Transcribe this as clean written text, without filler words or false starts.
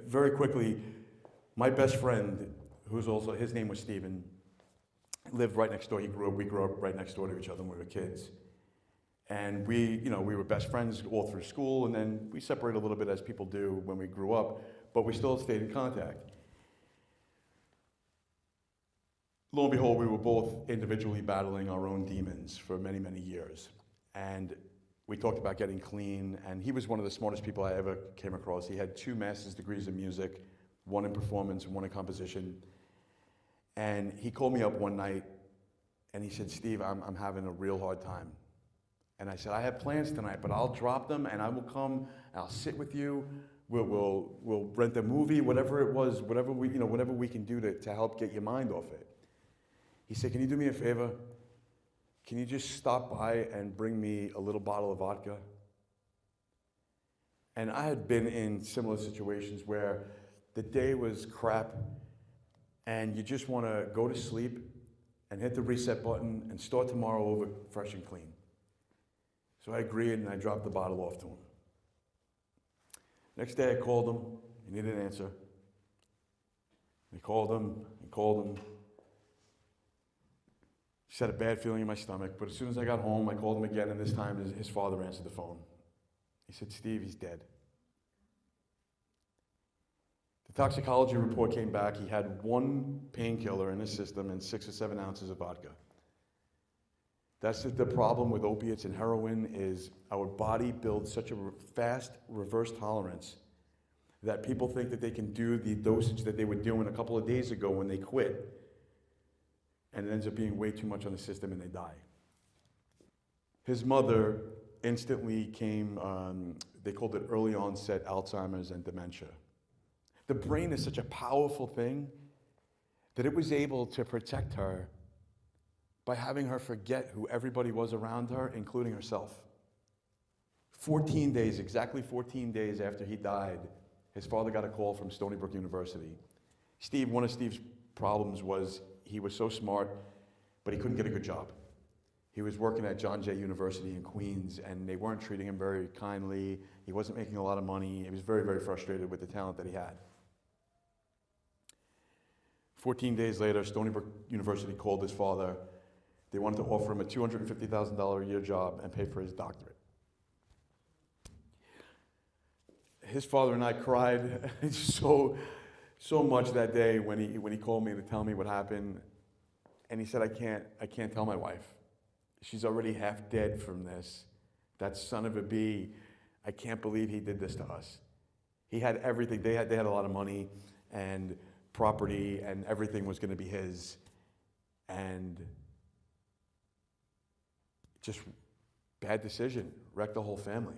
very quickly, my best friend, his name was Steven, lived right next door. We grew up right next door to each other when we were kids. And we were best friends all through school, and then we separated a little bit as people do when we grew up, but we still stayed in contact. Lo and behold, we were both individually battling our own demons for many, many years. And we talked about getting clean, and he was one of the smartest people I ever came across. He had 2 master's degrees in music, 1 in performance and 1 in composition. And he called me up one night, and he said, Steve, I'm having a real hard time. And I said, I have plans tonight, but I'll drop them, and I will come, and I'll sit with you. We'll rent a movie, whatever it was, whatever we can do to help get your mind off it. He said, can you do me a favor? Can you just stop by and bring me a little bottle of vodka? And I had been in similar situations where the day was crap and you just want to go to sleep and hit the reset button and start tomorrow over fresh and clean. So I agreed and I dropped the bottle off to him. Next day I called him, he didn't answer. I called him. Just had a bad feeling in my stomach, but as soon as I got home, I called him again, and this time his father answered the phone. He said, Steve, he's dead. The toxicology report came back. He had 1 painkiller in his system and 6 or 7 ounces of vodka. That's the problem with opiates and heroin is our body builds such a fast reverse tolerance that people think that they can do the dosage that they were doing a couple of days ago when they quit. And it ends up being way too much on the system and they die. His mother instantly came, they called it early onset Alzheimer's and dementia. The brain is such a powerful thing that it was able to protect her by having her forget who everybody was around her, including herself. 14 days, exactly 14 days after he died, his father got a call from Stony Brook University. One of Steve's problems was he was so smart, but he couldn't get a good job. He was working at John Jay University in Queens, and they weren't treating him very kindly. He wasn't making a lot of money. He was very, very frustrated with the talent that he had. 14 days later, Stony Brook University called his father. They wanted to offer him a $250,000 a year job and pay for his doctorate. His father and I cried so much that day when he called me to tell me what happened, and he said, I can't tell my wife. She's already half dead from this. That son of a bee, I can't believe he did this to us. He had everything. They had a lot of money and property, and everything was going to be his. And just bad decision, wrecked the whole family.